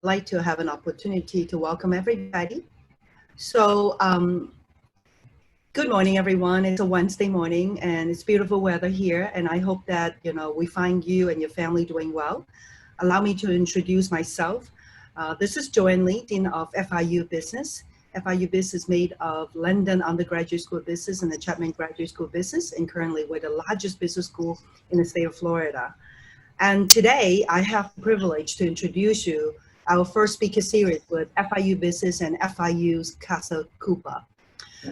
like to have an opportunity to welcome everybody. So, good morning, everyone. It's a Wednesday morning, and it's beautiful weather here. And I hope that we find you and your family doing well. Allow me to introduce myself. This is Joanne Li, Dean of FIU Business. FIU Business is made of London Undergraduate School of Business and the Chapman Graduate School of Business, and currently we're the largest business school in the state of Florida. And today, I have the privilege to introduce you our first speaker series with FIU Business and FIU's CasaCuba.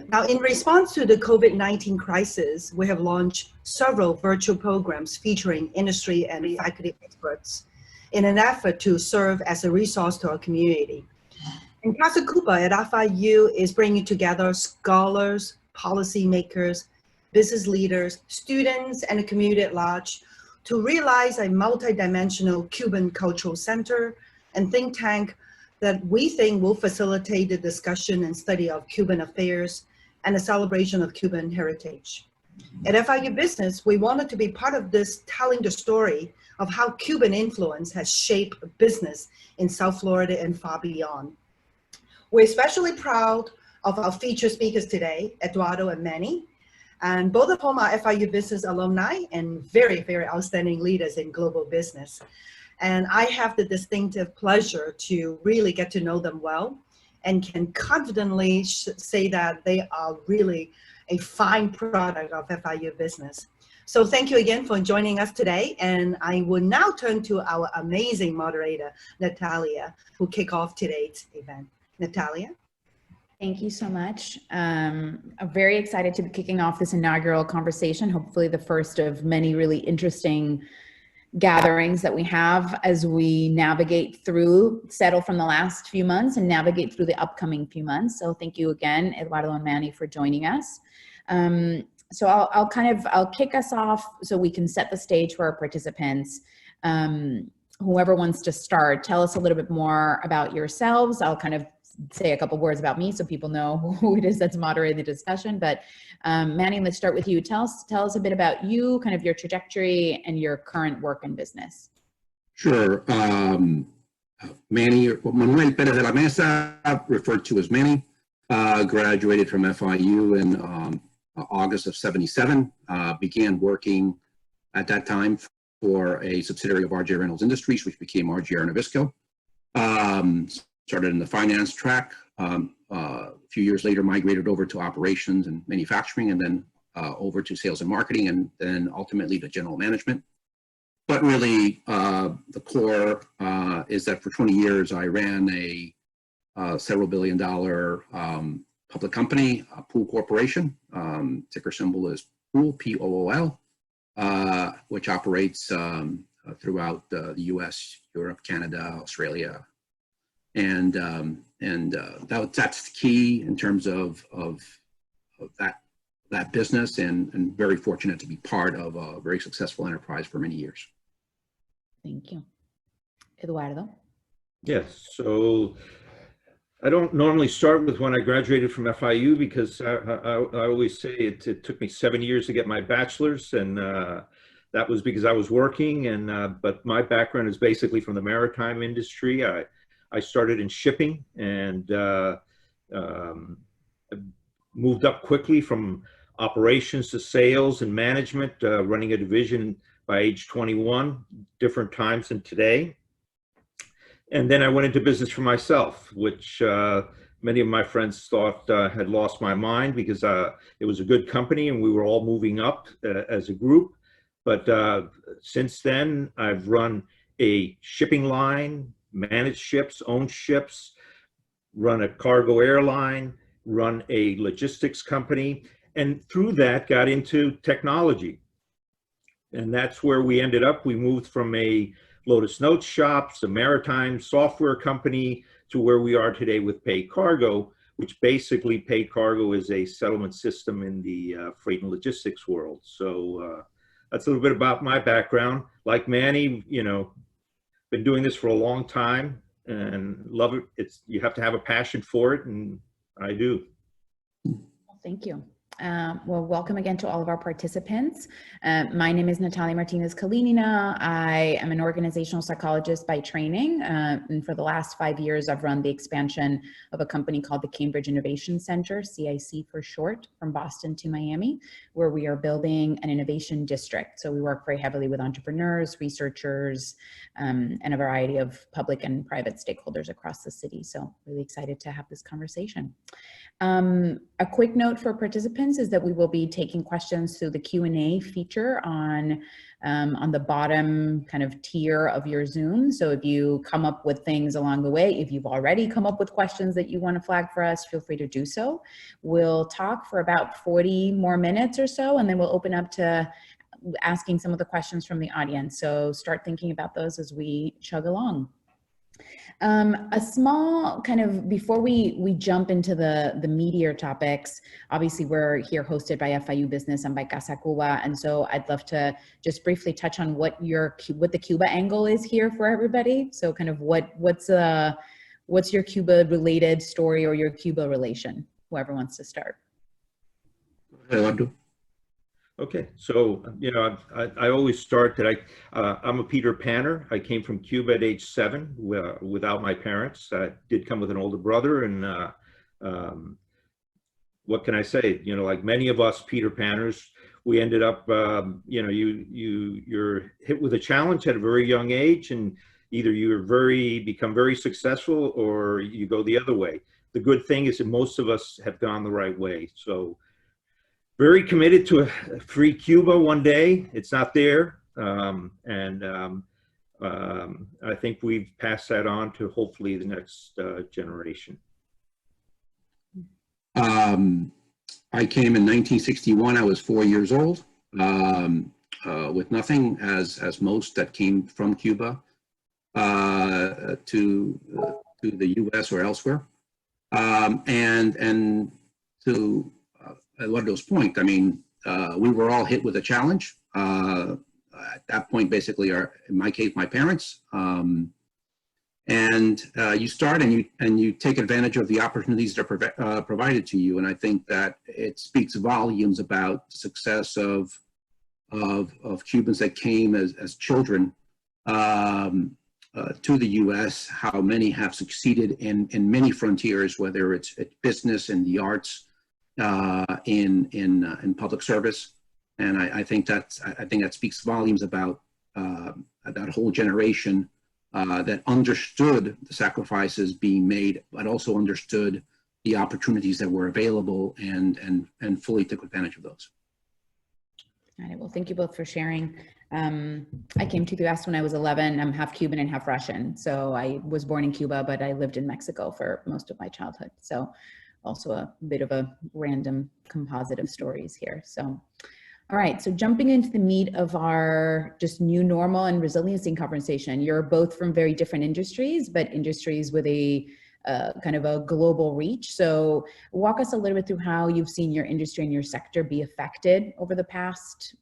Now, in response to the COVID-19 crisis, we have launched several virtual programs featuring industry and faculty experts in an effort to serve as a resource to our community. And CasaCuba at FIU is bringing together scholars, policymakers, business leaders, students, and the community at large to realize a multidimensional Cuban cultural center and think tank that we think will facilitate the discussion and study of Cuban affairs and the celebration of Cuban heritage. At FIU Business, we wanted to be part of this, telling the story of how Cuban influence has shaped business in South Florida and far beyond. We're especially proud of our featured speakers today, Eduardo and Manny, and both of whom are FIU Business alumni and very, very outstanding leaders in global business. And I have the distinctive pleasure to really get to know them well and can confidently say that they are really a fine product of FIU Business. So thank you again for joining us today. And I will now turn to our amazing moderator, Natalia, who kick off today's event. Natalia? Thank you so much. I'm very excited to be kicking off this inaugural conversation, hopefully the first of many really interesting gatherings that we have as we navigate through, settle from the last few months and navigate through the upcoming few months. So thank you again, Eduardo and Manny, for joining us. So I'll kick us off so we can set the stage for our participants. Whoever wants to start, tell us a little bit more about yourselves. I'll kind of say a couple words about me so people know who it is that's moderating the discussion. But Manny, let's start with you. Tell us a bit about you, kind of your trajectory and your current work in business. Sure. Manny, Manuel Perez de la Mesa, referred to as Manny, graduated from FIU in August of '77, began working at that time for a subsidiary of RJ Reynolds Industries, which became RGR Nabisco. Started in the finance track. A few years later, migrated over to operations and manufacturing, and then over to sales and marketing, and then ultimately to general management. But really, the core is that for 20 years, I ran a several billion-dollar public company, Pool Corporation. Ticker symbol is Pool, P-O-O-L, which operates throughout the U.S., Europe, Canada, Australia. And that's the key in terms of that business, and very fortunate to be part of a very successful enterprise for many years. Thank you. Eduardo? Yes, so I don't normally start with when I graduated from FIU because I always say it took me 7 years to get my bachelor's, and that was because I was working, and but my background is basically from the maritime industry. I started in shipping and moved up quickly from operations to sales and management, running a division by age 21, different times than today. And then I went into business for myself, which many of my friends thought had lost my mind because it was a good company and we were all moving up as a group. But since then, I've run a shipping line, managed ships, owned ships, run a cargo airline, run a logistics company, and through that got into technology. And that's where we ended up. We moved from a Lotus Notes shops, a maritime software company, to where we are today with PayCargo, which basically PayCargo is a settlement system in the freight and logistics world. So that's a little bit about my background. Like Manny, been doing this for a long time and love it. You have to have a passion for it, and I do. Thank you. Well, welcome again to all of our participants. My name is Natalia Martinez-Kalinina. I am an organizational psychologist by training. And for the last 5 years, I've run the expansion of a company called the Cambridge Innovation Center, CIC for short, from Boston to Miami, where we are building an innovation district. So we work very heavily with entrepreneurs, researchers, and a variety of public and private stakeholders across the city. So really excited to have this conversation. A quick note for participants is that we will be taking questions through the Q&A feature on the bottom kind of tier of your Zoom. So if you come up with things along the way, if you've already come up with questions that you want to flag for us, feel free to do so. We'll talk for about 40 more minutes or so, and then we'll open up to asking some of the questions from the audience. So start thinking about those as we chug along. A small kind of, before we jump into the meatier topics, obviously we're here hosted by FIU Business and by CasaCuba, and so I'd love to just briefly touch on what the Cuba angle is here for everybody. So kind of what's your Cuba related story or your Cuba relation, whoever wants to start. Eduardo. Okay, so, you know, I always start that I'm a Peter Panner. I came from Cuba at age 7 without my parents. I did come with an older brother, and what can I say? You know, like many of us Peter Panners, we ended up, you know, you're hit with a challenge at a very young age, and either become very successful or you go the other way. The good thing is that most of us have gone the right way. So, very committed to a free Cuba one day. It's not there. I think we've passed that on to hopefully the next generation. I came in 1961. I was 4 years old, with nothing, as most that came from Cuba to the U.S. or elsewhere. And to Eduardo's point, I mean, we were all hit with a challenge. At that point, basically, in my case, my parents. You start and you take advantage of the opportunities that are provided to you. And I think that it speaks volumes about the success of Cubans that came as children to the U.S., how many have succeeded in many frontiers, whether it's business and the arts, in public service. And I think that speaks volumes about that whole generation that understood the sacrifices being made, but also understood the opportunities that were available and fully took advantage of those. All right, well, thank you both for sharing. I came to the U.S. when I was 11. I'm half Cuban and half Russian. So I was born in Cuba, but I lived in Mexico for most of my childhood. So also a bit of a random composite of stories here. So, all right, so jumping into the meat of our just new normal and resiliency conversation. You're both from very different industries, but industries with a kind of a global reach. So walk us a little bit through how you've seen your industry and your sector be affected over the past,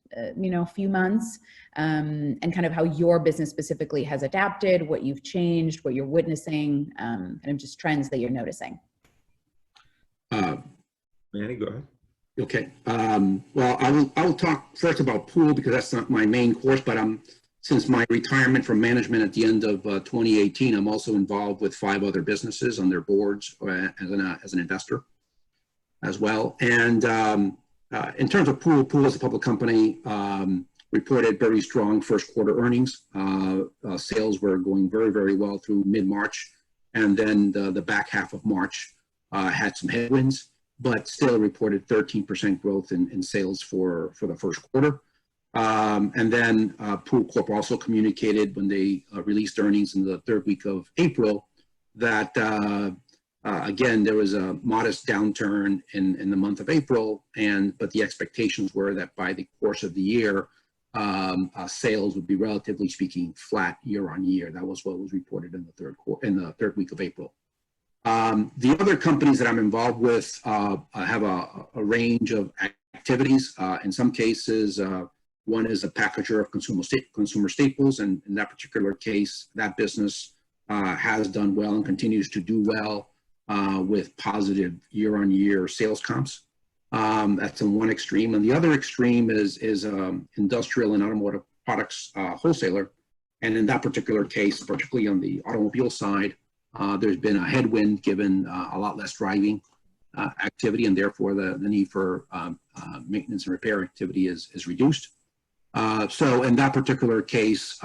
few months, and kind of how your business specifically has adapted, what you've changed, what you're witnessing, kind of just trends that you're noticing. Manny, go ahead. Okay. Well, I will talk first about pool because that's not my main course, but since my retirement from management at the end of 2018, I'm also involved with 5 other businesses on their boards as an investor as well. And in terms of pool as a public company, reported very strong first quarter earnings. Sales were going very, very well through mid-March. And then the back half of March had some headwinds, but still reported 13% growth in sales for the first quarter. And then POOLCORP also communicated when they released earnings in the 3rd week of April that, again, there was a modest downturn in the month of April, but the expectations were that by the course of the year, sales would be relatively speaking flat year on year. That was what was reported in the 3rd week of April. The other companies that I'm involved with have a range of activities. In some cases, one is a packager of consumer staples, and in that particular case, that business has done well and continues to do well with positive year-on-year sales comps. That's in one extreme. And the other extreme is industrial and automotive products wholesaler. And in that particular case, particularly on the automobile side, there's been a headwind given a lot less driving activity, and therefore the need for maintenance and repair activity is reduced. So in that particular case,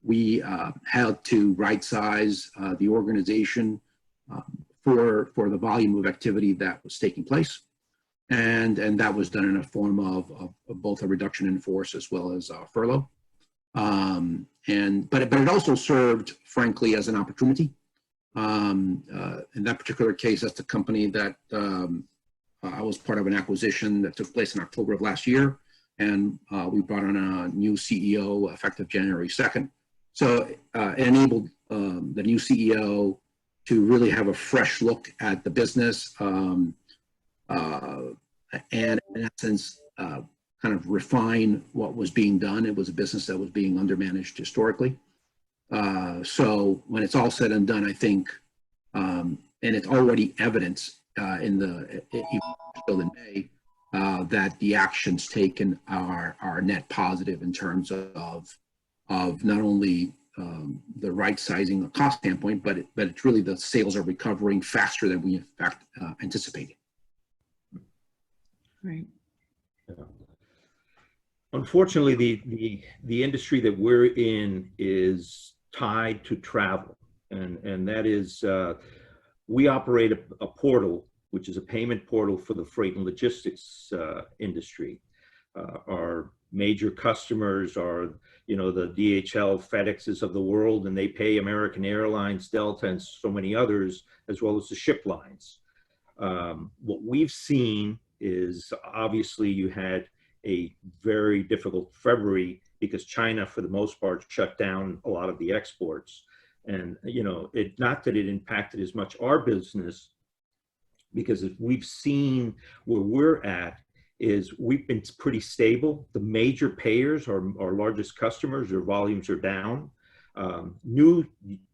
we had to right-size the organization for the volume of activity that was taking place. And that was done in a form of both a reduction in force as well as furlough. But it also served, frankly, as an opportunity. In that particular case, that's the company that I was part of an acquisition that took place in October of last year. And we brought on a new CEO effective January 2nd. So it enabled the new CEO to really have a fresh look at the business and in essence, kind of refine what was being done. It was a business that was being undermanaged historically. So when it's all said and done, I think, and it's already evidence still in May, that the actions taken are net positive in terms of not only the right sizing the cost standpoint, but it's really the sales are recovering faster than we in fact anticipated. Right. Yeah. Unfortunately, the industry that we're in is tied to travel, and that is we operate a portal, which is a payment portal for the freight and logistics industry. Our major customers are, the DHL, FedExes of the world, and they pay American Airlines, Delta, and so many others, as well as the ship lines. What we've seen is obviously you had a very difficult February because China, for the most part, shut down a lot of the exports. And, not that it impacted as much our business, because we've seen where we're at is we've been pretty stable. The major payers, our largest customers, their volumes are down. New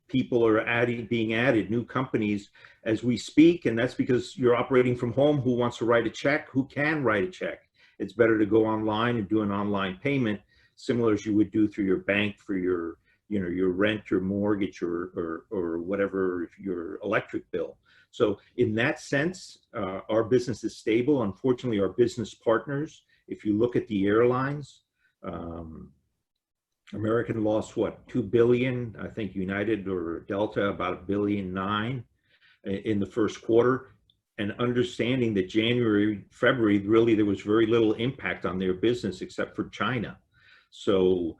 people are being added, new companies as we speak, and that's because you're operating from home. Who wants to write a check? Who can write a check? It's better to go online and do an online payment, similar as you would do through your bank for your, your rent, your mortgage, or whatever, your electric bill. So in that sense, our business is stable. Unfortunately, our business partners, if you look at the airlines, American lost what, $2 billion? I think United or Delta about $1.9 billion in the first quarter. And understanding that January, February, really there was very little impact on their business except for China. So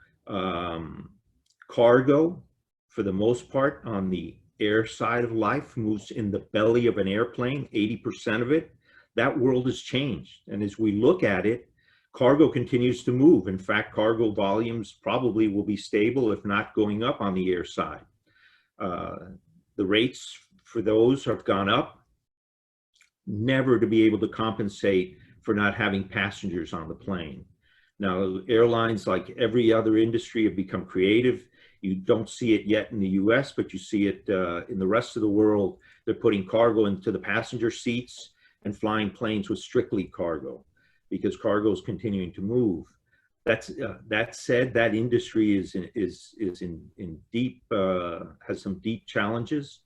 cargo, for the most part, on the air side of life, moves in the belly of an airplane, 80% of it. That world has changed. And as we look at it, cargo continues to move. In fact, cargo volumes probably will be stable, if not going up on the air side. The rates for those have gone up, never to be able to compensate for not having passengers on the plane. Now, airlines, like every other industry, have become creative. You don't see it yet in the US, but you see it in the rest of the world. They're putting cargo into the passenger seats and flying planes with strictly cargo, because cargo is continuing to move. That said, that industry is in deep, has some deep challenges.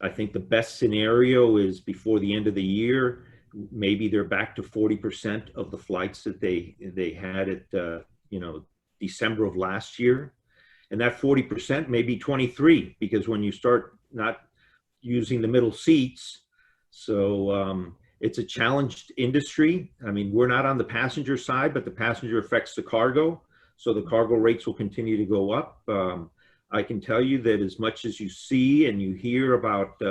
I think the best scenario is before the end of the year, maybe they're back to 40% of the flights that they had at December of last year. And that 40% may be 23, because when you start not using the middle seats, so it's a challenged industry. I mean, we're not on the passenger side, but the passenger affects the cargo. So the cargo rates will continue to go up. I can tell you that as much as you see and you hear about,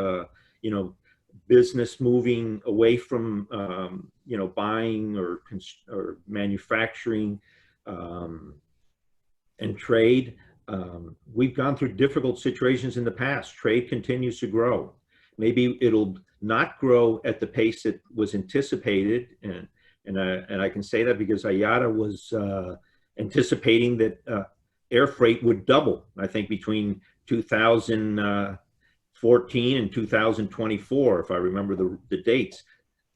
business moving away from, buying or manufacturing and trade, we've gone through difficult situations in the past. Trade continues to grow. Maybe it'll not grow at the pace that was anticipated, and I can say that because IATA was anticipating that air freight would double, I think, between 2014 and 2024, if I remember the dates.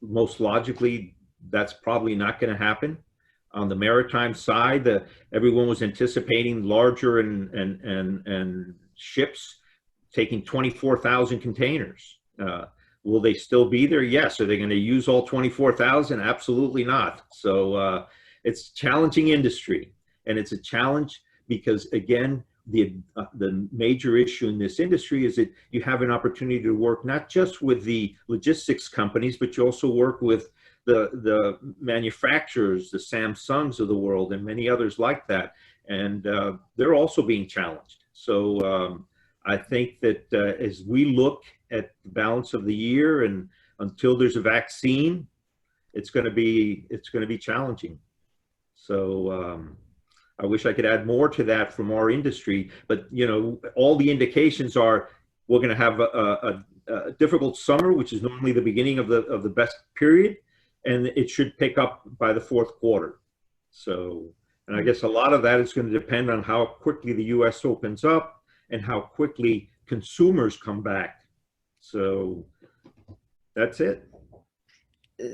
most logically, that's probably not going to happen. On the maritime side, everyone was anticipating larger and ships taking 24,000 containers. Will they still be there? Yes. Are they going to use all 24,000? Absolutely not. So it's a challenging industry, and it's a challenge because, again, the major issue in this industry is that you have an opportunity to work not just with the logistics companies, but you also work with the manufacturers, the Samsungs of the world, and many others like that. And they're also being challenged. So I think that as we look at the balance of the year and until there's a vaccine, it's going to be challenging. So I wish I could add more to that from our industry, but you know, all the indications are we're going to have a difficult summer, which is normally the beginning of the best period, and it should pick up by the fourth quarter. So, and I guess a lot of that is going to depend on how quickly the U.S. opens up and how quickly consumers come back. So that's it.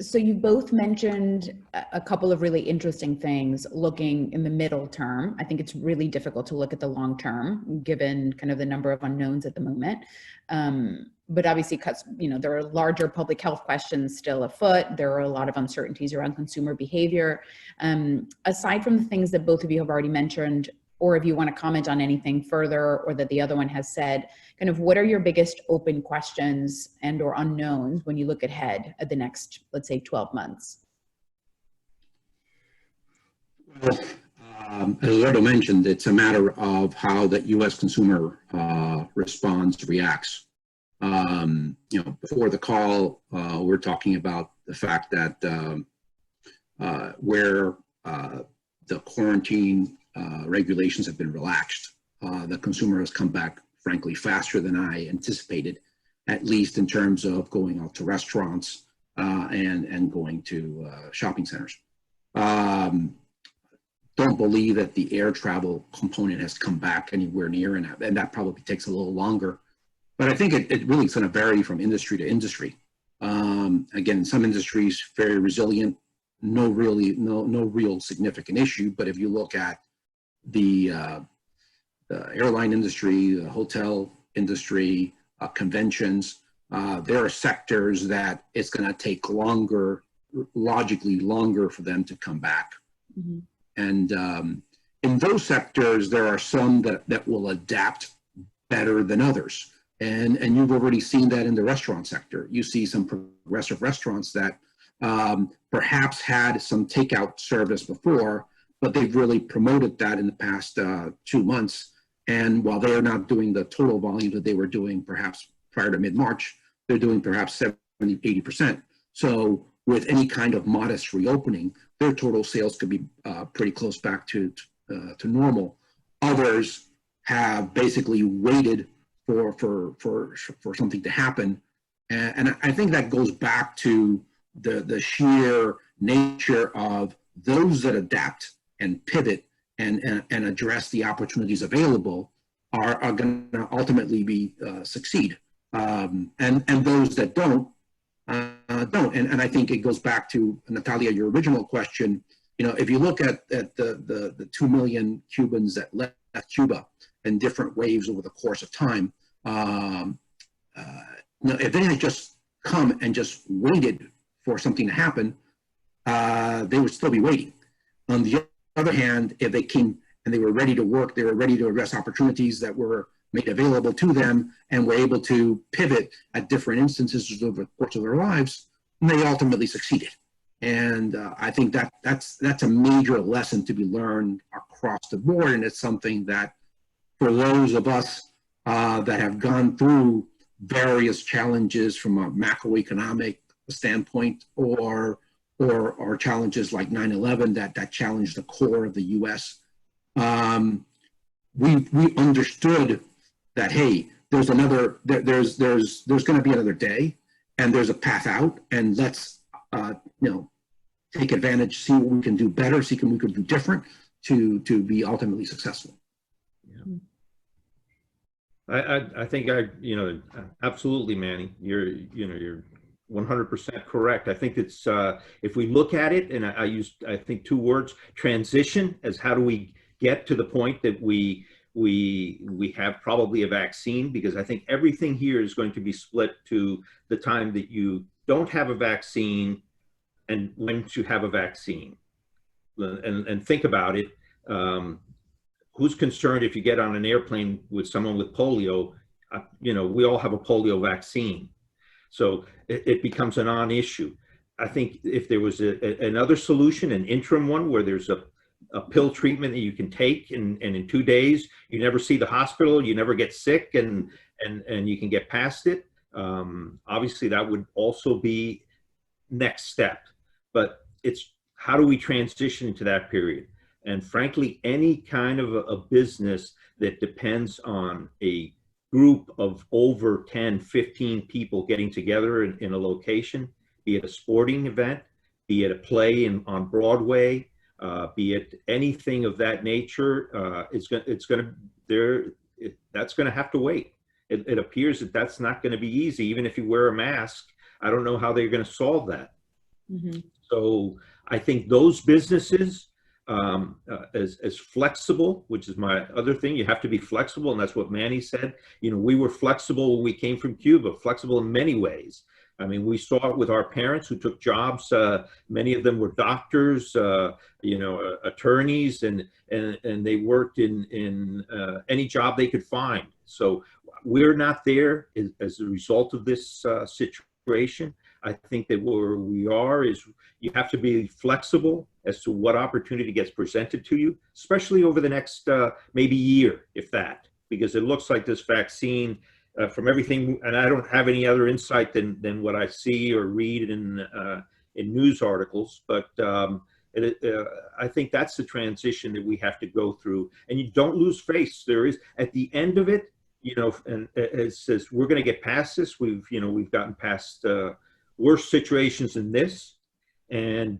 So you both mentioned a couple of really interesting things looking in the middle term. I think it's really difficult to look at the long term given kind of the number of unknowns at the moment. But obviously, you know, there are larger public health questions still afoot. There are a lot of uncertainties around consumer behavior. Aside from the things that both of you have already mentioned, or if you want to comment on anything further or that the other one has said, kind of what are your biggest open questions and or unknowns when you look ahead at the next, let's say, 12 months? Well, as Eduardo mentioned, it's a matter of how the U.S. consumer responds, reacts. You know, before the call, we're talking about the fact that where the quarantine regulations have been relaxed, the consumer has come back, frankly, faster than I anticipated, at least in terms of going out to restaurants and going to shopping centers. Don't believe that the air travel component has come back anywhere near, and that probably takes a little longer. But I think it really is going to vary from industry to industry. Again, some industries very resilient, no real significant issue. But if you look at the airline industry, the hotel industry, conventions, there are sectors that it's going to take longer, logically longer for them to come back. Mm-hmm. And in those sectors, there are some that will adapt better than others. And you've already seen that in the restaurant sector. You see some progressive restaurants that perhaps had some takeout service before, but they've really promoted that in the past 2 months. And while they're not doing the total volume that they were doing perhaps prior to mid-March, they're doing perhaps 70, 80%. So with any kind of modest reopening, their total sales could be pretty close back to normal. Others have basically waited for something to happen. And I think that goes back to the sheer nature of those that adapt and pivot and address the opportunities available are going to ultimately succeed. And those that don't. And I think it goes back to, Natalia, your original question. You know, if you look at the 2 million Cubans that left Cuba in different waves over the course of time, if they had just come and just waited for something to happen, they would still be waiting. On the other hand, if they came and they were ready to work, they were ready to address opportunities that were made available to them and were able to pivot at different instances over the course of their lives, and they ultimately succeeded. And I think that's a major lesson to be learned across the board, and it's something that for those of us that have gone through various challenges from a macroeconomic standpoint or challenges like 9/11 that challenged the core of the U.S., we understood that, hey, there's going to be another day, and there's a path out, and let's take advantage, see what we can do better, see what we can do different to be ultimately successful. Yeah. I think absolutely, Manny, you're 100% correct. I think it's, if we look at it, and I used, I think, 2 words, transition, as how do we get to the point that we have probably a vaccine, because I think everything here is going to be split to the time that you don't have a vaccine and when to have a vaccine. And think about it. Who's concerned if you get on an airplane with someone with polio? You know, we all have a polio vaccine. So it becomes a non-issue. I think if there was another solution, an interim one, where there's a pill treatment that you can take, and in 2 days, you never see the hospital, you never get sick, and you can get past it. Obviously, that would also be next step. But it's how do we transition into that period? And frankly, any kind of a business that depends on a group of over 10, 15 people getting together in a location, be it a sporting event, be it a play on Broadway, be it anything of that nature, that's going to have to wait. It appears that that's not going to be easy. Even if you wear a mask, I don't know how they're going to solve that. Mm-hmm. So I think those businesses, as flexible, which is my other thing, you have to be flexible, and that's what Manny said. You know, we were flexible when we came from Cuba, flexible in many ways. I mean, we saw it with our parents who took jobs. Many of them were doctors, you know, attorneys, and they worked in any job they could find. So we're not there as a result of this situation. I think that where we are is you have to be flexible as to what opportunity gets presented to you, especially over the next maybe year, if that, because it looks like this vaccine, from everything, and I don't have any other insight than what I see or read in news articles, but I think that's the transition that we have to go through. And you don't lose face. There is, at the end of it, you know, and it says we're going to get past this. We've gotten past worse situations than this, and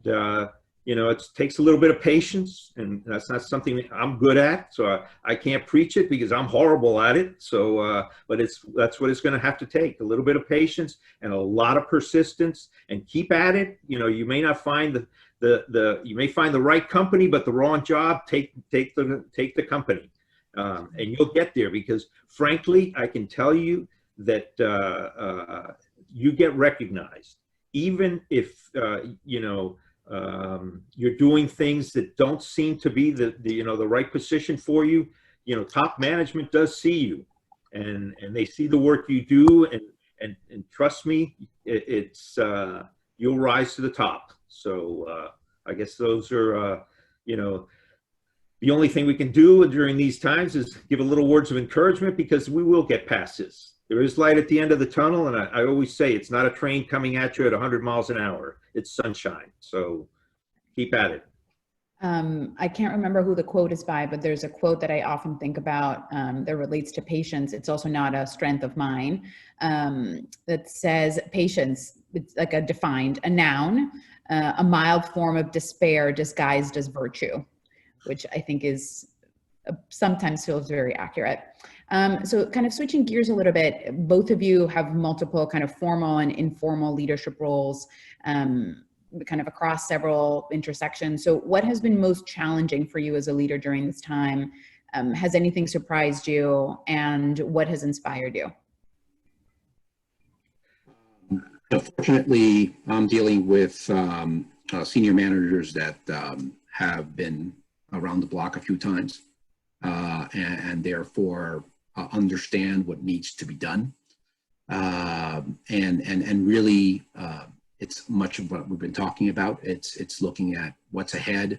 you know, it takes a little bit of patience, and that's not something that I'm good at, so I can't preach it because I'm horrible at it. So, but that's what it's going to have to take: a little bit of patience and a lot of persistence, and keep at it. You know, you may not find you may find the right company, but the wrong job. Take the company, and you'll get there. Because frankly, I can tell you that you get recognized, even if you know. You're doing things that don't seem to be the right position for you. You know, top management does see you, and they see the work you do, and trust me, it's you'll rise to the top. So I guess those are you know, the only thing we can do during these times is give a little words of encouragement, because we will get past this. There is light at the end of the tunnel, and I always say it's not a train coming at you at 100 miles an hour. It's sunshine. So keep at it. I can't remember who the quote is by, but there's a quote that I often think about that relates to patience. It's also not a strength of mine, that says patience, it's like a noun, a mild form of despair disguised as virtue, which I think is sometimes feels very accurate. So kind of switching gears a little bit, both of you have multiple kind of formal and informal leadership roles, kind of across several intersections. So what has been most challenging for you as a leader during this time? Has anything surprised you, and what has inspired you? Fortunately, I'm dealing with senior managers that have been around the block a few times, and therefore understand what needs to be done, and really it's much of what we've been talking about. It's looking at what's ahead,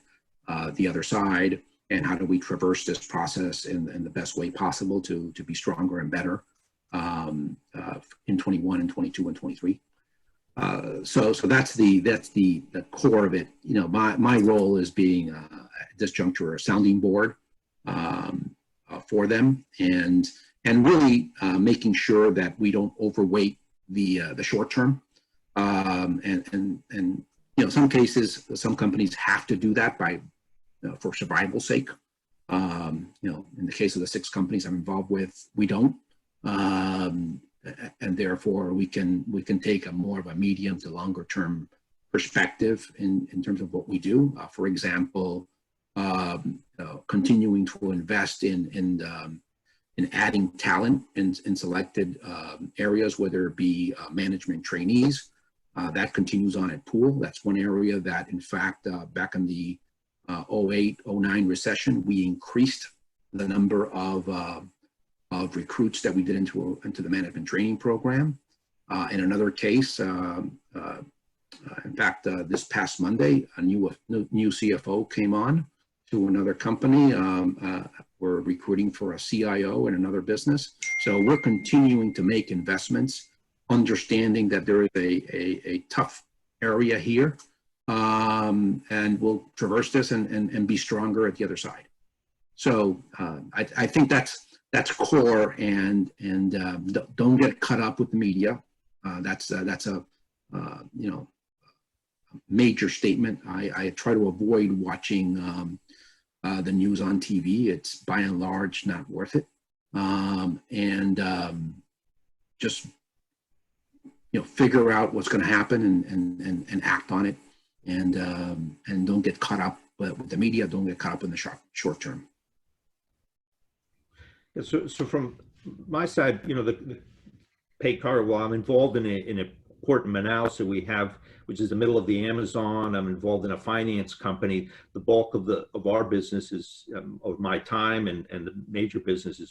the other side, and how do we traverse this process in the best way possible to be stronger and better in 21 and 22 and 23. So that's the core of it. You know, my role is being at this juncture a sounding board for them, and really making sure that we don't overweight the short term. And you know, some cases, some companies have to do that for survival's sake. You know, in the case of the 6 companies I'm involved with, we don't. and therefore we can take a more of a medium to longer term perspective in terms of what we do. For example, continuing to invest in adding talent in selected areas, whether it be management trainees. That continues on at Pool. That's one area that, in fact, back in the 08-09 recession, we increased the number of recruits that we did into the management training program. In another case, in fact, this past Monday, a new CFO came on to another company. We're recruiting for a CIO in another business. So we're continuing to make investments, understanding that there is a tough area here, and we'll traverse this and be stronger at the other side. So I think that's core, and don't get caught up with the media. That's a major statement. I try to avoid watching the news on TV. It's by and large not worth it, just figure out what's going to happen and act on it, and don't get caught up with the media. Don't get caught up in the short term. Yeah, so from my side, the PayCargo, well, I'm involved in a port in Manaus that we have, which is the middle of the Amazon. I'm involved in a finance company. The bulk of our business is of my time, and the major business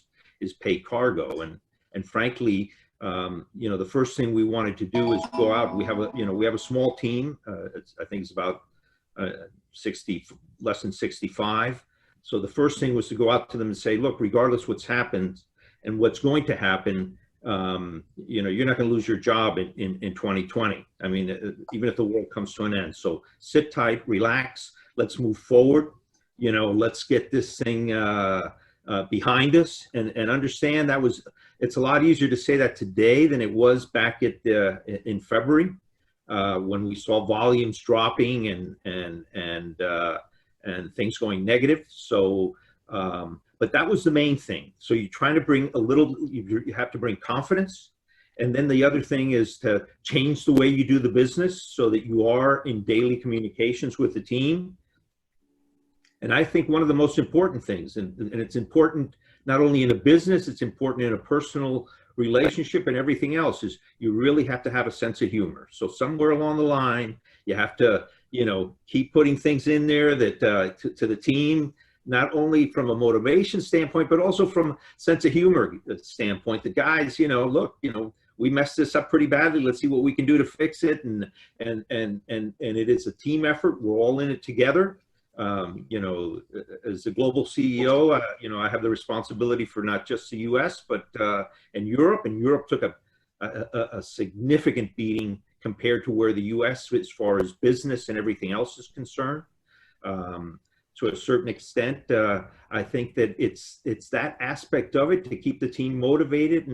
is PayCargo. And frankly, the first thing we wanted to do is go out. We have a small team. I think it's about 60, less than 65. So the first thing was to go out to them and say, look, regardless what's happened and what's going to happen, you're not going to lose your job in 2020. I mean, even if the world comes to an end. So sit tight, relax, let's move forward. Let's get this thing behind us, and understand it's a lot easier to say that today than it was back in February, when we saw volumes dropping and things going negative. So, but that was the main thing. So you're trying to bring you have to bring confidence. And then the other thing is to change the way you do the business so that you are in daily communications with the team. And I think one of the most important things, and it's important not only in a business, it's important in a personal relationship and everything else, is you really have to have a sense of humor. So somewhere along the line, you have to, keep putting things in there that to the team, not only from a motivation standpoint, but also from a sense of humor standpoint. The guys, look, we messed this up pretty badly. Let's see what we can do to fix it. And it is a team effort. We're all in it together. As the global CEO, I have the responsibility for not just the U.S., but in Europe. And Europe took a significant beating compared to where the U.S., as far as business and everything else is concerned. To a certain extent, I think that it's that aspect of it to keep the team motivated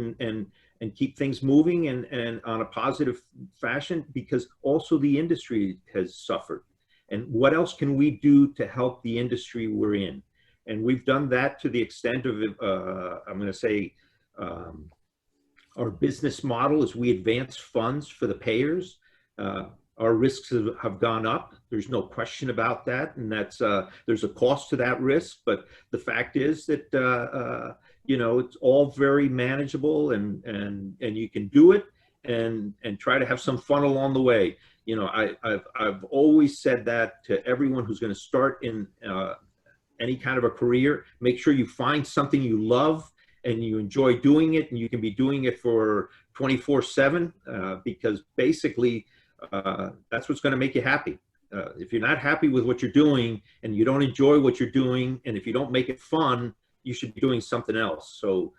and keep things moving and on a positive fashion, because also the industry has suffered. And what else can we do to help the industry we're in? And we've done that to the extent of, I'm going to say, our business model is we advance funds for the payers. Our risks have gone up. There's no question about that. And that's, there's a cost to that risk. But the fact is that, it's all very manageable, and you can do it and try to have some fun along the way. I've always said that to everyone who's going to start in any kind of a career. Make sure you find something you love and you enjoy doing it, and you can be doing it for 24/7, because basically that's what's going to make you happy. If you're not happy with what you're doing and you don't enjoy what you're doing, and if you don't make it fun, you should be doing something else. So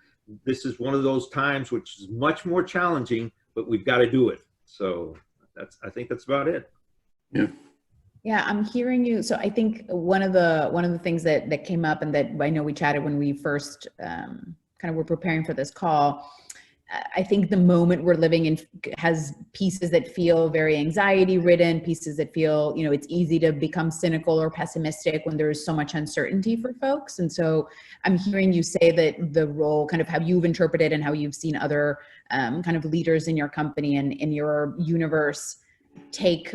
this is one of those times which is much more challenging, but we've got to do it. So I think that's about it. Yeah. Yeah, I'm hearing you. So I think one of the things that came up, and that I know we chatted when we first kind of were preparing for this call, I think the moment we're living in has pieces that feel very anxiety ridden, pieces that feel, you know, it's easy to become cynical or pessimistic when there's so much uncertainty for folks. And so I'm hearing you say that the role, kind of how you've interpreted and how you've seen other kind of leaders in your company and in your universe take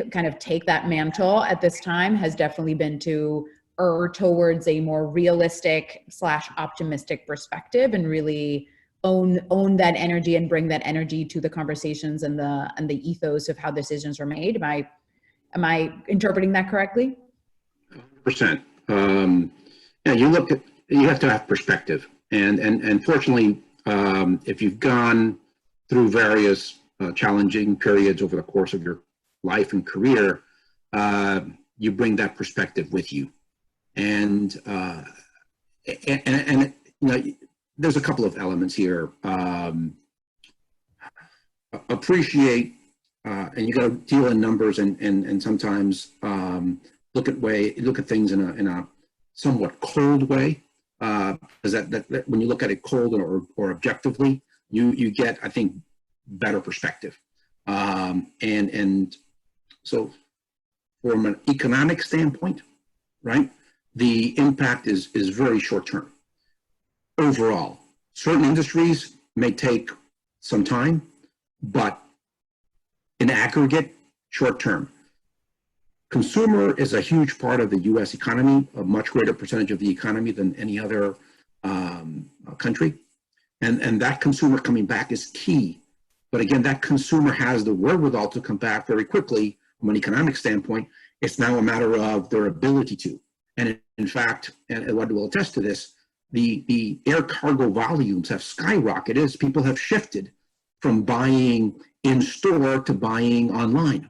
that mantle at this time, has definitely been to err towards a more realistic / optimistic perspective, and really own that energy and bring that energy to the conversations and the ethos of how decisions are made. Am I interpreting that correctly? 100%. Yeah, you have to have perspective, and fortunately, if you've gone through various challenging periods over the course of your life and career, you bring that perspective with you, and you know, there's a couple of elements here. Appreciate, and you got to deal in numbers, and sometimes look at things in a somewhat cold way. Because that when you look at it cold or objectively, you get, I think, better perspective. And so, from an economic standpoint, right, the impact is very short term. Overall, certain industries may take some time, but in aggregate, short term. Consumer is a huge part of the U.S. economy, a much greater percentage of the economy than any other country. And that consumer coming back is key. But again, that consumer has the wherewithal to come back very quickly from an economic standpoint. It's now a matter of their ability to. And in fact, and Eduardo will attest to this, the air cargo volumes have skyrocketed as people have shifted from buying in store to buying online.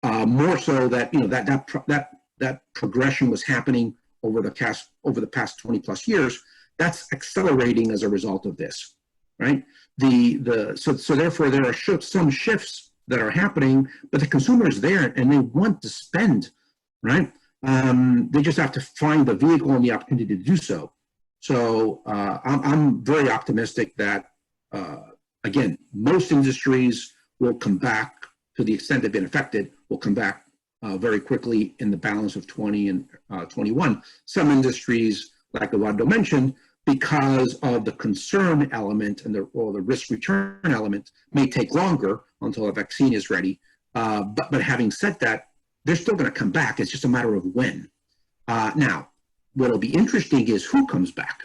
More so that, you know, that progression was happening over the past 20 plus years. That's accelerating as a result of this, right? So therefore there are some shifts that are happening, but the consumer is there and they want to spend, right? They just have to find the vehicle and the opportunity to do so. So I'm very optimistic that, again, most industries will come back, to the extent they've been affected, will come back very quickly in the balance of 20 and 21. Some industries, like Eduardo mentioned, because of the concern element and the risk return element, may take longer until a vaccine is ready. But having said that, they're still going to come back. It's just a matter of when. Now, what'll be interesting is who comes back,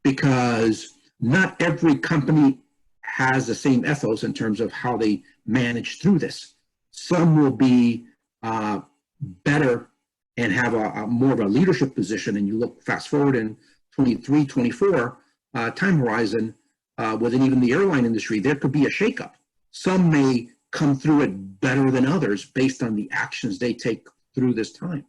because not every company has the same ethos in terms of how they manage through this. Some will be better and have a more of a leadership position, and you look fast forward in 23, 24 time horizon, within even the airline industry, there could be a shakeup. Some may come through it better than others based on the actions they take through this time.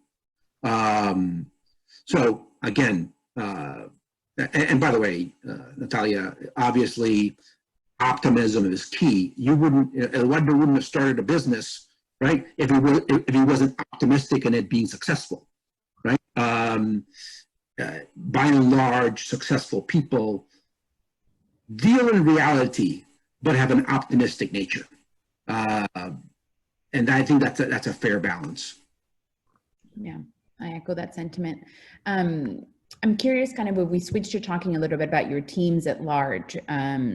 So again, and by the way, Natalia, obviously optimism is key. Eduardo wouldn't have started a business, right, if he wasn't optimistic in it being successful, right? By and large, successful people deal in reality, but have an optimistic nature. And I think that's a fair balance. Yeah, I echo that sentiment. I'm curious, kind of, when we switched to talking a little bit about your teams at large,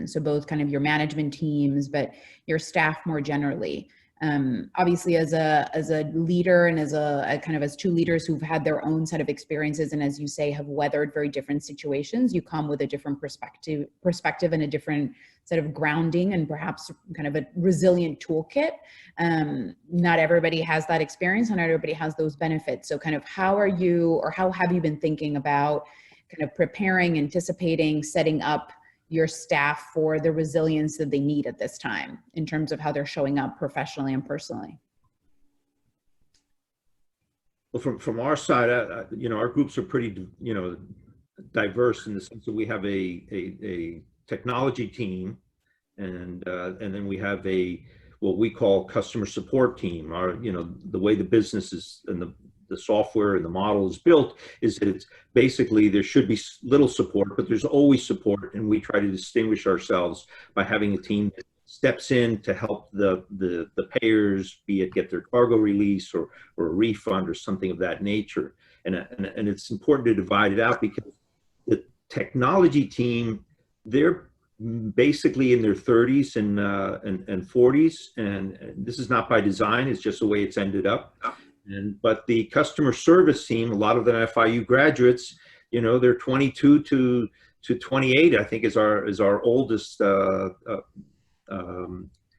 so both kind of your management teams, but your staff more generally. Obviously, as a leader and as two leaders who've had their own set of experiences, and as you say, have weathered very different situations, you come with a different perspective and a different set of grounding and perhaps kind of a resilient toolkit. Not everybody has that experience, and not everybody has those benefits. So kind of how have you been thinking about kind of preparing, anticipating, setting up your staff for the resilience that they need at this time in terms of how they're showing up professionally and personally? Well, from our side, our groups are pretty, diverse in the sense that we have a technology team, and then we have what we call customer support team. The way the business is and the software and the model is built, is that it's basically, there should be little support, but there's always support, and we try to distinguish ourselves by having a team that steps in to help the payers, be it get their cargo release or a refund or something of that nature. And it's important to divide it out, because the technology team, they're basically in their 30s and 40s, and this is not by design, it's just the way it's ended up. But the customer service team, a lot of them FIU graduates, you know, they're 22 to 28, I think is our oldest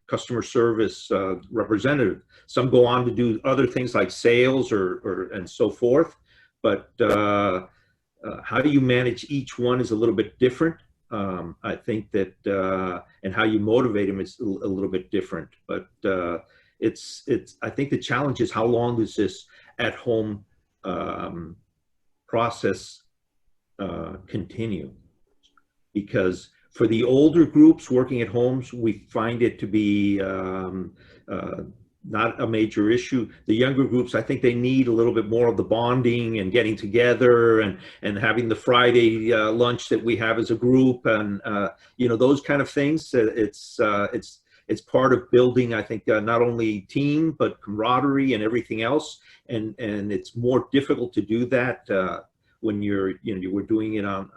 customer service representative. Some go on to do other things like sales or and so forth, but how do you manage each one is a little bit different. I think that, and how you motivate them is a little bit different, but I think the challenge is, how long does this at-home process continue? Because for the older groups working at homes, we find it to be not a major issue. The younger groups, I think they need a little bit more of the bonding and getting together and having the Friday lunch that we have as a group, and you know, those kind of things. It's part of building, I think, not only team but camaraderie and everything else. And it's more difficult to do that when we're doing it on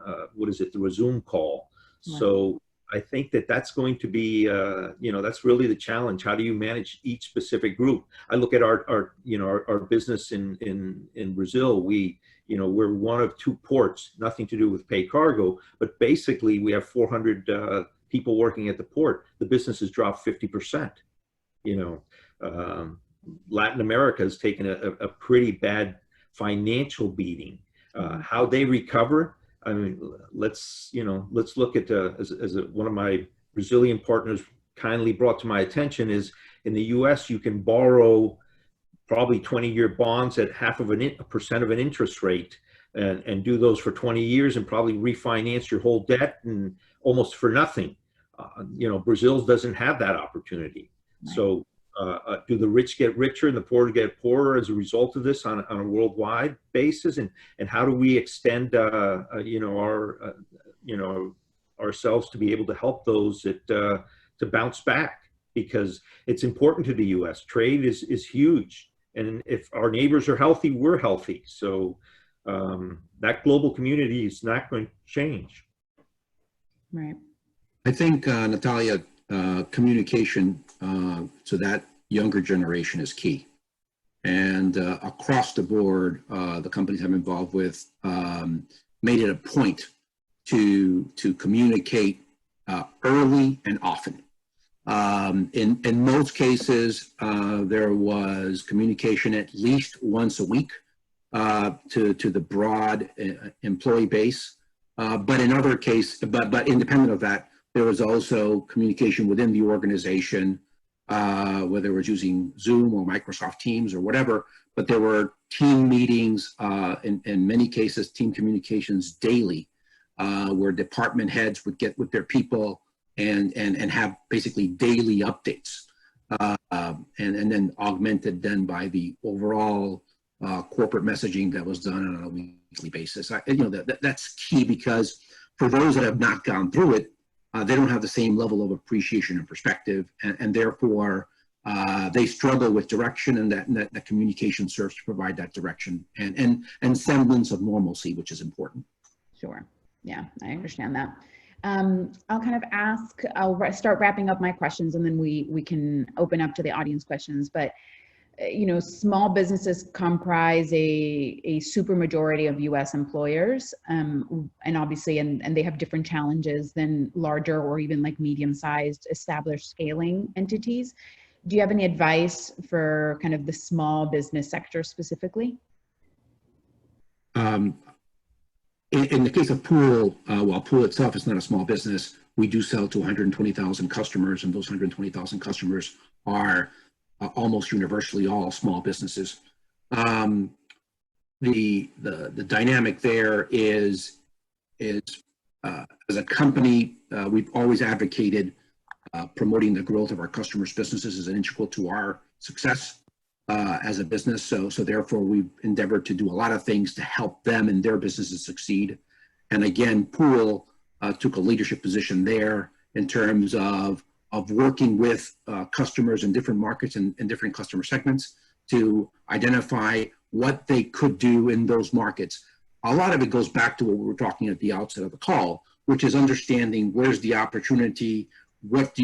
through a Zoom call. Right. So I think that's going to be, that's really the challenge. How do you manage each specific group? I look at our business in Brazil. We're one of two ports, nothing to do with PayCargo, but basically we have 400 people working at the port. The business has dropped 50%. Latin America has taken a pretty bad financial beating. How they recover, I mean, let's look at one of my Brazilian partners kindly brought to my attention is, in the U.S. you can borrow probably 20-year bonds at 0.5% of an interest rate, and do those for 20 years and probably refinance your whole debt and almost for nothing. Brazil doesn't have that opportunity. Right. So do the rich get richer and the poor get poorer as a result of this on a worldwide basis? And how do we extend ourselves to be able to help those that to bounce back? Because it's important to the U.S. Trade is huge, and if our neighbors are healthy, we're healthy. So that global community is not going to change. Right. I think, Natalia, communication to that younger generation is key. And across the board, the companies I'm involved with made it a point to communicate early and often. In most cases, there was communication at least once a week to the broad employee base. But in other cases, but independent of that, there was also communication within the organization, whether it was using Zoom or Microsoft Teams or whatever, but there were team meetings, in many cases, team communications daily, where department heads would get with their people and have basically daily updates, and then augmented then by the overall corporate messaging that was done on a weekly basis. That's key, because for those that have not gone through it, they don't have the same level of appreciation and perspective, and therefore they struggle with direction, and that communication serves to provide that direction and semblance of normalcy, which is important. Sure. Yeah, I understand that. I'll kind of I'll start wrapping up my questions, and then we can open up to the audience questions. But small businesses comprise a super majority of U.S. employers, and obviously, and they have different challenges than larger or even like medium-sized established scaling entities. Do you have any advice for kind of the small business sector specifically? In the case of Pool, while Pool itself is not a small business, we do sell to 120,000 customers, and those 120,000 customers are almost universally all small businesses. The dynamic there is as a company, we've always advocated promoting the growth of our customers' businesses as an integral to our success. as a business. So therefore, we've endeavored to do a lot of things to help them and their businesses succeed. And again, Pool took a leadership position there in terms of working with customers in different markets and different customer segments to identify what they could do in those markets. A lot of it goes back to what we were talking at the outset of the call, which is understanding where's the opportunity,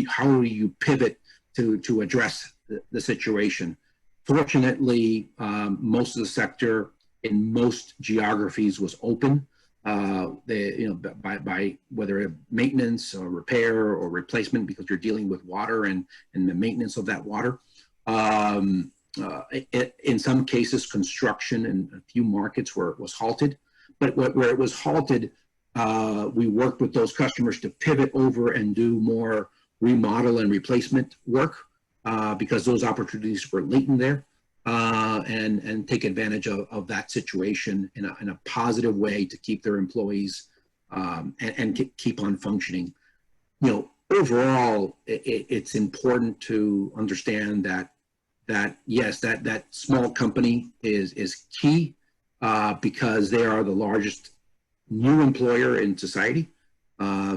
how do you pivot to address the situation. Fortunately, most of the sector in most geographies was open. By whether maintenance or repair or replacement, because you're dealing with water and the maintenance of that water. In some cases, construction in a few markets was halted, but where it was halted, we worked with those customers to pivot over and do more remodel and replacement work because those opportunities were latent there. And take advantage of that situation in a positive way to keep their employees and keep on functioning. Overall, it's important to understand that yes, that small company is key because they are the largest new employer in society.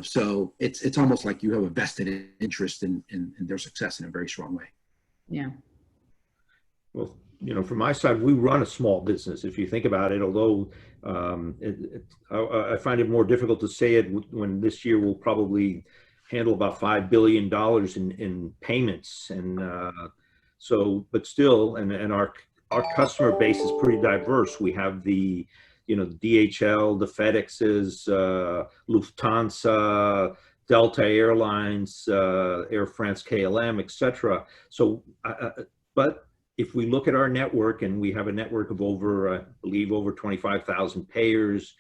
So it's almost like you have a vested interest in their success in a very strong way. Yeah. Well, from my side, we run a small business. If you think about it, although I find it more difficult to say it when this year we'll probably handle about $5 billion in payments. And but still, and our customer base is pretty diverse. We have the DHL, the FedExes, Lufthansa, Delta Airlines, Air France, KLM, etc. So, but if we look at our network, and we have a network of I believe over 25,000 payers,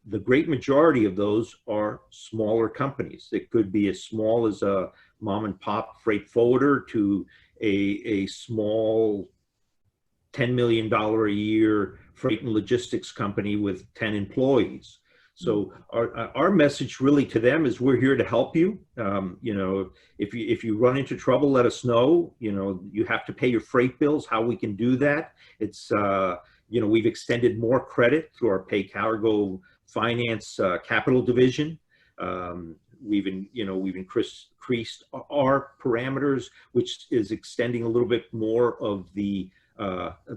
the great majority of those are smaller companies. It could be as small as a mom and pop freight forwarder to a small $10 million a year freight and logistics company with 10 employees. So our message really to them is we're here to help you. If you run into trouble, let us know. You have to pay your freight bills. How we can do that? It's we've extended more credit through our PayCargo finance capital division. We've increased our parameters, which is extending a little bit more of the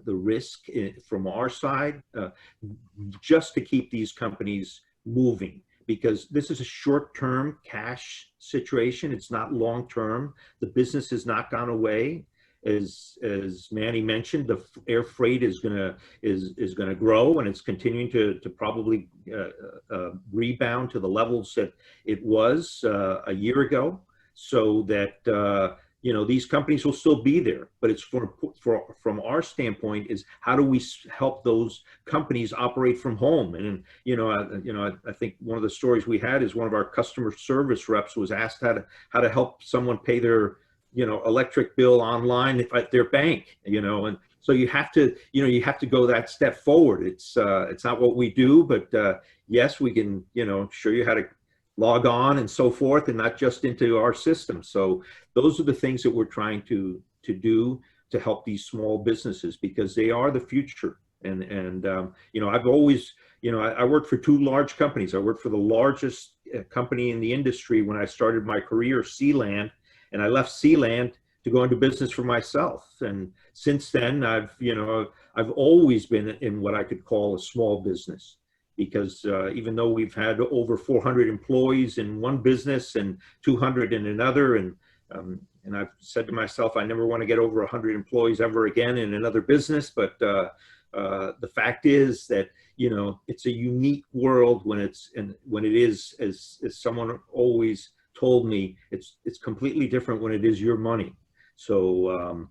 risk from our side, just to keep these companies moving, because this is a short-term cash situation. It's not long-term. The business has not gone away. As Manny mentioned, the air freight is gonna grow, and it's continuing to probably rebound to the levels that it was a year ago, so that these companies will still be there. But it's from our standpoint is how do we help those companies operate from home? And I think one of the stories we had is one of our customer service reps was asked how to help someone pay their electric bill online at their bank. And so you have to go that step forward. It's not what we do, but yes, we can show you how to log on and so forth, and not just into our system. So those are the things that we're trying to do to help these small businesses, because they are the future. And I've always, I worked for two large companies. I worked for the largest company in the industry when I started my career, Sealand, and I left Sealand to go into business for myself. And since then, I've always been in what I could call a small business. Because even though we've had over 400 employees in one business and 200 in another, and I've said to myself, I never want to get over 100 employees ever again in another business. But the fact is that it's a unique world when it is, as someone always told me, it's completely different when it is your money. So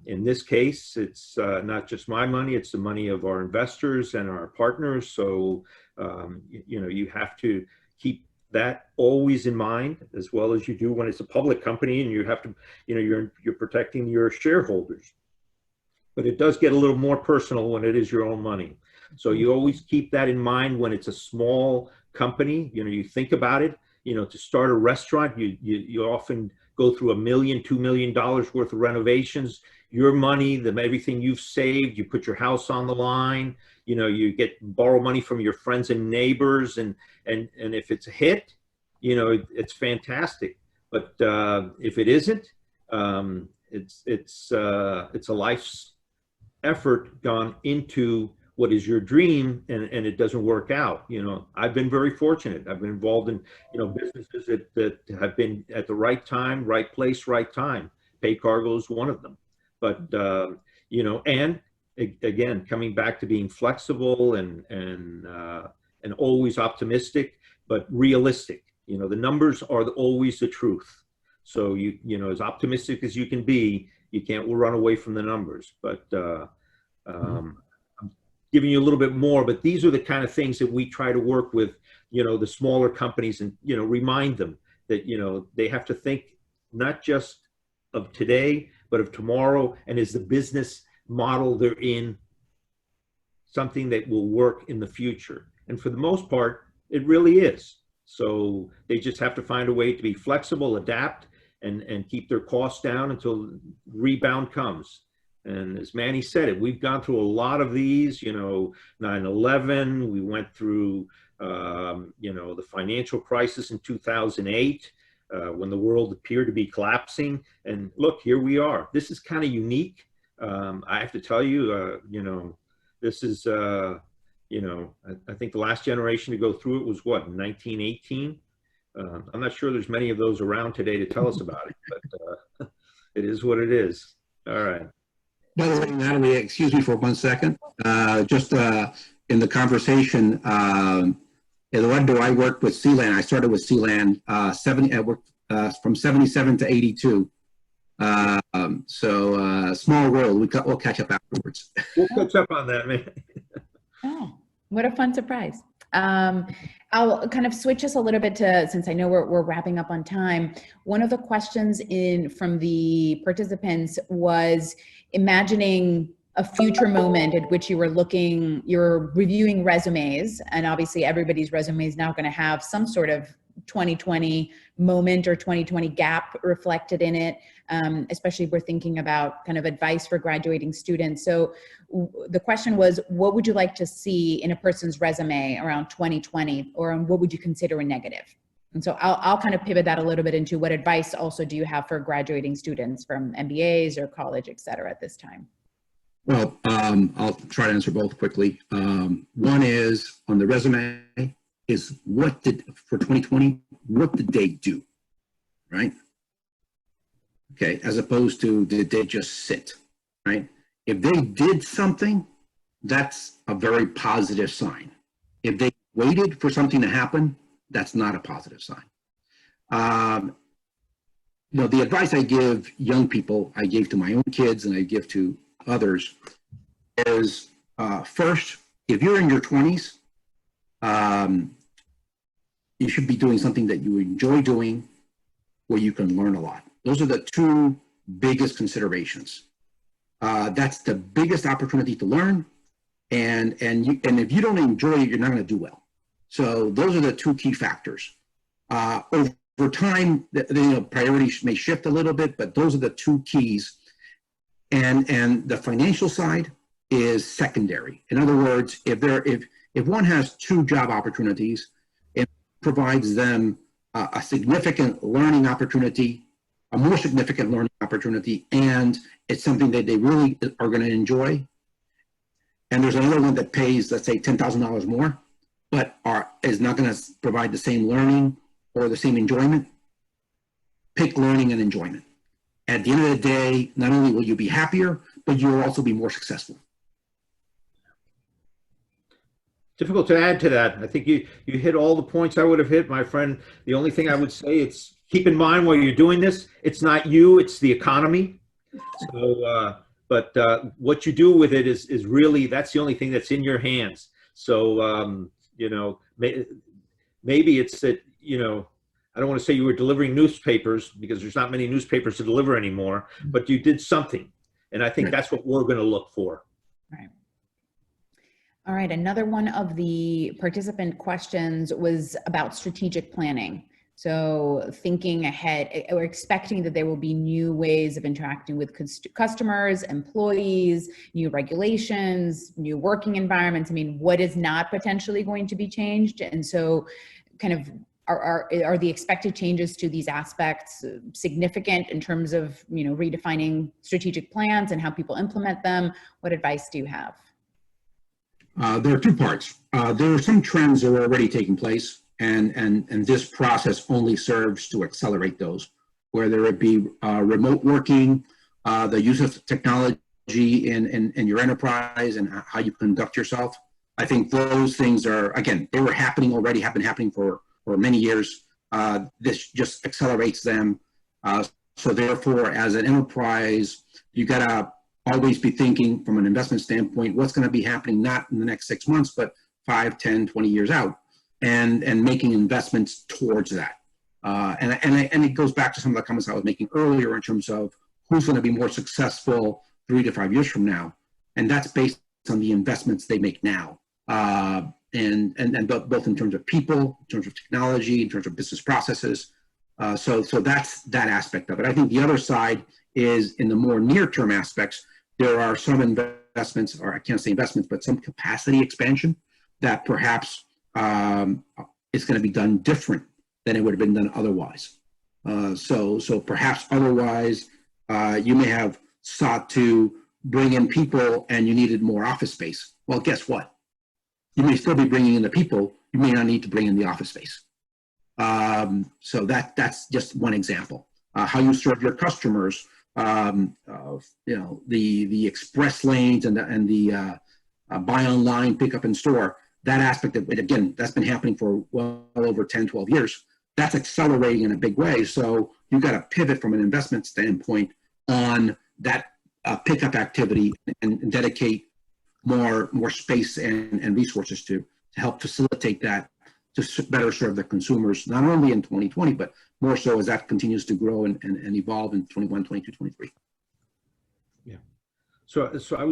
in this case, it's not just my money, it's the money of our investors and our partners. So, you have to keep that always in mind, as well as you do when it's a public company, and you have to, you're protecting your shareholders. But it does get a little more personal when it is your own money. So you always keep that in mind when it's a small company. You think about it, to start a restaurant, you often go through $1 million, $2 million worth of renovations. Your money, everything you've saved, you put your house on the line. You know, you borrow money from your friends and neighbors, and if it's a hit, you know, it's fantastic. But if it isn't, it's a life's effort gone into what is your dream, and it doesn't work out. You know, I've been very fortunate. I've been involved in, you know, businesses that have been at the right time, right place, right time. PayCargo is one of them. But you know, and again, coming back to being flexible and always optimistic, but realistic. You know, the numbers are always the truth. So you know, as optimistic as you can be, you can't run away from the numbers. But I'm giving you a little bit more, but these are the kind of things that we try to work with, you know, the smaller companies, and, you know, remind them that, you know, they have to think not just of today, but of tomorrow, and is the business model they're in something that will work in the future? And for the most part, it really is. So they just have to find a way to be flexible, adapt, and keep their costs down until rebound comes. And as Manny said it, we've gone through a lot of these, you know, 9/11, we went through, you know, the financial crisis in 2008, when the world appeared to be collapsing. And look, here we are. This is kind of unique. I have to tell you, you know, this is, you know, I think the last generation to go through it was what, 1918? I'm not sure there's many of those around today to tell us about it, but it is what it is. All right. By the way, Natalie, excuse me for 1 second. Just in the conversation, Eduardo, I worked with Sealand. I started with Sealand I worked from 77 to 82. So small world. We'll catch up afterwards. We'll catch up on that, man. Oh, what a fun surprise. I'll kind of switch us a little bit to, since I know we're wrapping up on time. One of the questions from the participants was imagining a future moment at which you're reviewing resumes, and obviously everybody's resume is now going to have some sort of 2020 moment or 2020 gap reflected in it, especially if we're thinking about kind of advice for graduating students. So the question was, what would you like to see in a person's resume around 2020, or what would you consider a negative? And so I'll kind of pivot that a little bit into what advice also do you have for graduating students from MBAs or college, et cetera, at this time? Well, I'll try to answer both quickly. One is on the resume is for 2020, what did they do, right? Okay, as opposed to did they just sit, right? If they did something, that's a very positive sign. If they waited for something to happen, that's not a positive sign. You know, the advice I give young people, I gave to my own kids and I give to others is first, if you're in your 20s, you should be doing something that you enjoy doing where you can learn a lot. Those are the two biggest considerations. That's the biggest opportunity to learn. And if you don't enjoy it, you're not going to do well. So those are the two key factors. Over time, the priorities may shift a little bit, but those are the two keys. And the financial side is secondary. In other words, if one has two job opportunities, it provides them a significant learning opportunity, a more significant learning opportunity, and it's something that they really are going to enjoy. And there's another one that pays, let's say, $10,000 more, but is not going to provide the same learning or the same enjoyment. Pick learning and enjoyment. At the end of the day, not only will you be happier, but you'll also be more successful. Difficult to add to that. I think you hit all the points I would have hit, my friend. The only thing I would say, it's keep in mind while you're doing this, it's not you, it's the economy. So, but what you do with it is really, that's the only thing that's in your hands. So, you know, maybe it's that, you know, I don't want to say you were delivering newspapers because there's not many newspapers to deliver anymore, but you did something. And I think that's what we're going to look for. Right. All right. Another one of the participant questions was about strategic planning. So thinking ahead or expecting that there will be new ways of interacting with customers, employees, new regulations, new working environments. I mean, what is not potentially going to be changed? And so kind of are the expected changes to these aspects significant in terms of, redefining strategic plans and how people implement them? What advice do you have? There are two parts. There are some trends that are already taking place, and this process only serves to accelerate those, whether it be remote working, the use of technology in your enterprise and how you conduct yourself. I think those things are, again, they were happening already, have been happening for many years. This just accelerates them. So therefore, as an enterprise, you gotta always be thinking from an investment standpoint, what's going to be happening not in the next 6 months, but 5, 10, 20 years out, and making investments towards that. And it goes back to some of the comments I was making earlier in terms of who's going to be more successful 3 to 5 years from now. And that's based on the investments they make now. And both in terms of people, in terms of technology, in terms of business processes. So that's that aspect of it. I think the other side is in the more near-term aspects, there are some investments, or I can't say investments, but some capacity expansion that perhaps is going to be done different than it would have been done otherwise. So perhaps otherwise, you may have sought to bring in people and you needed more office space. Well, guess what? You may still be bringing in the people, you may not need to bring in the office space. So that's just one example. How you serve your customers, the express lanes and the buy online, pick up in store, that aspect of it, again, that's been happening for well over 10, 12 years. That's accelerating in a big way. So you've got to pivot from an investment standpoint on that pickup activity and dedicate more space and resources to help facilitate that, to better serve the consumers, not only in 2020, but more so as that continues to grow and evolve in 21, 22, 23. Yeah. So I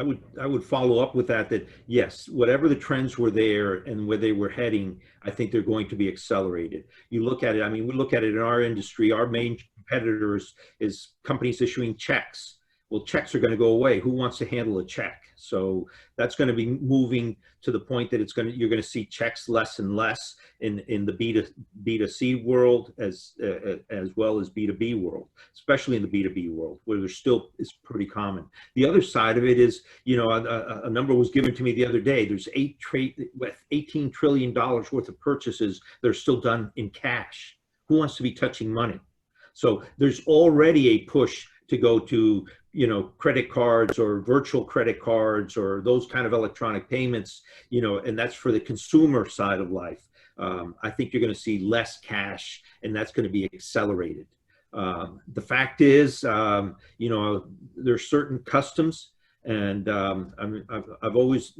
would follow up with that yes, whatever the trends were there and where they were heading, I think they're going to be accelerated. You look at it, I mean, we look at it in our industry, our main competitors is companies issuing checks. Well, checks are going to go away. Who wants to handle a check? So that's going to be moving to the point that you're going to see checks less and less in the B2C world as well as B2B world, especially in the B2B world where there still is pretty common. The other side of it is, a number was given to me the other day. There's $18 trillion worth of purchases that are still done in cash. Who wants to be touching money? So there's already a push to go to, credit cards or virtual credit cards or those kind of electronic payments, and that's for the consumer side of life. I think you're going to see less cash, and that's going to be accelerated. The fact is, there's certain customs, and I've always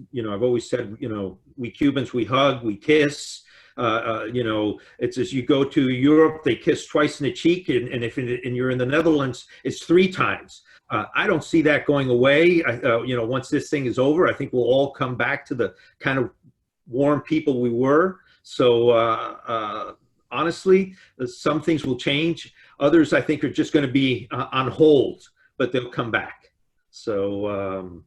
said, we Cubans, we hug, we kiss. It's as you go to Europe, they kiss twice in the cheek, and if you're in the Netherlands, it's 3 times. I don't see that going away. Once this thing is over, I think we'll all come back to the kind of warm people we were. So honestly, some things will change. Others, I think, are just going to be on hold, but they'll come back. So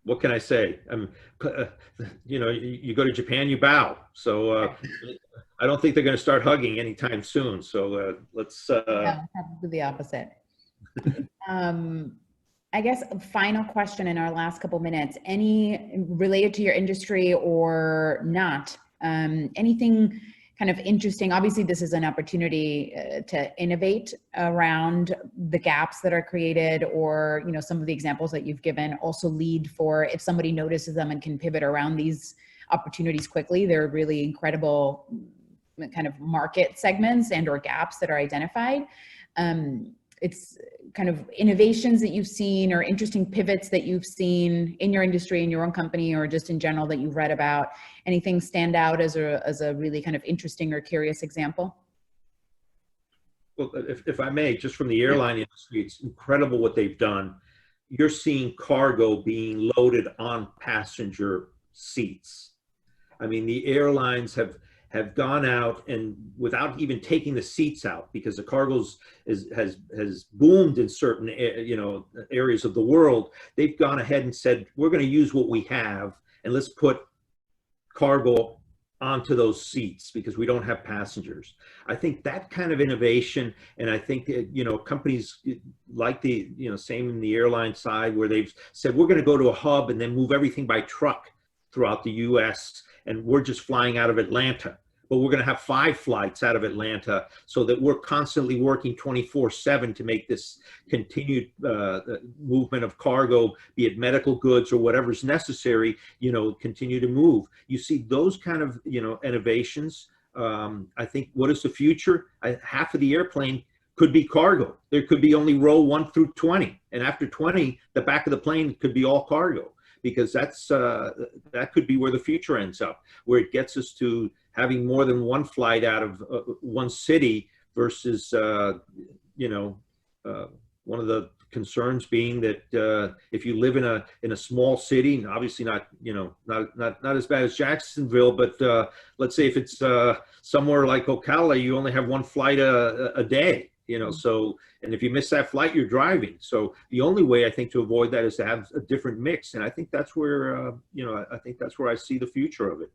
what can I say? You go to Japan, you bow. So I don't think they're going to start hugging anytime soon. So let's. Yeah, probably the opposite. I guess a final question in our last couple minutes. Any related to your industry or not? Anything kind of interesting? Obviously, this is an opportunity to innovate around the gaps that are created, or some of the examples that you've given also lead for if somebody notices them and can pivot around these opportunities quickly. They're really incredible kind of market segments and or gaps that are identified. It's kind of innovations that you've seen or interesting pivots that you've seen in your industry, in your own company, or just in general that you've read about. Anything stand out as a really kind of interesting or curious example? Well, if I may, just from the airline industry, it's incredible what they've done. You're seeing cargo being loaded on passenger seats. I mean, the airlines have gone out and without even taking the seats out, because the cargo's has boomed in certain areas of the world, they've gone ahead and said, we're going to use what we have and let's put cargo onto those seats because we don't have passengers. I think that kind of innovation, and I think companies like the same in the airline side, where they've said we're going to go to a hub and then move everything by truck throughout the US, and we're just flying out of Atlanta, but we're going to have 5 flights out of Atlanta so that we're constantly working 24/7 to make this continued movement of cargo, be it medical goods or whatever's necessary, continue to move. You see those kind of, innovations. I think, what is the future? Half of the airplane could be cargo. There could be only row 1 through 20. And after 20, the back of the plane could be all cargo, because that could be where the future ends up, where it gets us to having more than one flight out of one city versus, one of the concerns being that if you live in a small city, and obviously not as bad as Jacksonville, but let's say if it's somewhere like Ocala, you only have one flight a day, so, and if you miss that flight, you're driving. So the only way I think to avoid that is to have a different mix, and I think that's where I think that's where I see the future of it.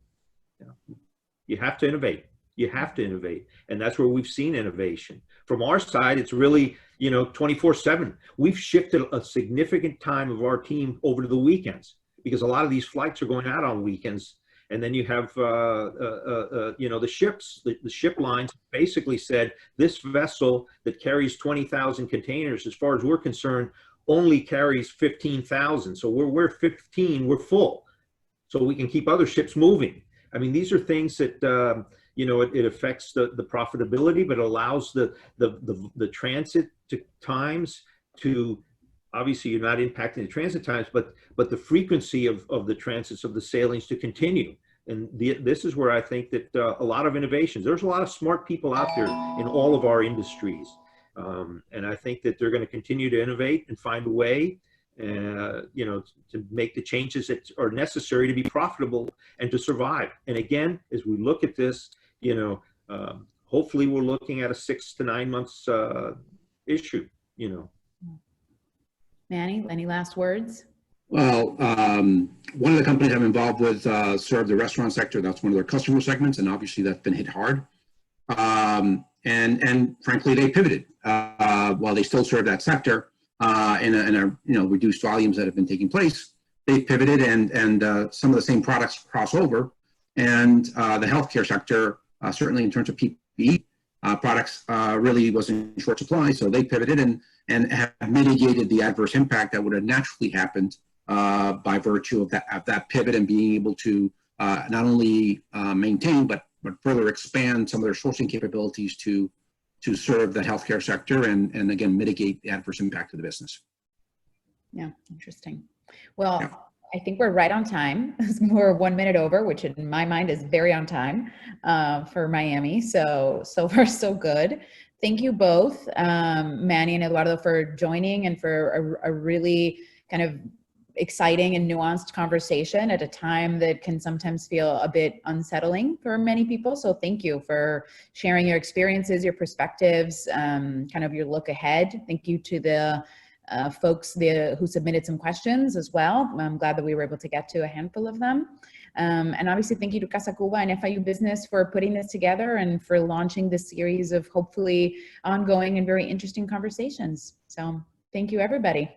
You have to innovate. You have to innovate, and that's where we've seen innovation. From our side, it's really 24/7. We've shifted a significant time of our team over to the weekends, because a lot of these flights are going out on weekends. And then you have the ships, the ship lines basically said, this vessel that carries 20,000 containers, as far as we're concerned, only carries 15,000. So we're 15, we're full, so we can keep other ships moving. I mean, these are things that it affects the profitability, but allows the transit times to, obviously you're not impacting the transit times, but the frequency of the transits of the sailings to continue. And this is where I think that a lot of innovations, there's a lot of smart people out there in all of our industries. And I think that they're going to continue to innovate and find a way, to make the changes that are necessary to be profitable and to survive. And again, as we look at this, hopefully we're looking at a 6 to 9 months issue, Manny, any last words? Well, one of the companies I'm involved with serve the restaurant sector. That's one of their customer segments, and obviously that's been hit hard. And frankly, they pivoted. While they still serve that sector in a reduced volumes that have been taking place, they pivoted, and some of the same products cross over. And the healthcare sector, certainly in terms of PPE products, really was in short supply. So they pivoted and have mitigated the adverse impact that would have naturally happened by virtue of that pivot, and being able to not only maintain but further expand some of their sourcing capabilities to serve the healthcare sector and again mitigate the adverse impact of the business. Yeah, interesting. Well, yeah. I think we're right on time. We're 1 minute over, which in my mind is very on time for Miami. So far so good. Thank you both, Manny and Eduardo, for joining and for a really kind of exciting and nuanced conversation at a time that can sometimes feel a bit unsettling for many people. So thank you for sharing your experiences, your perspectives, kind of your look ahead. Thank you to the folks who submitted some questions as well. I'm glad that we were able to get to a handful of them. And obviously thank you to CasaCuba and FIU Business for putting this together and for launching this series of hopefully ongoing and very interesting conversations. So thank you, everybody.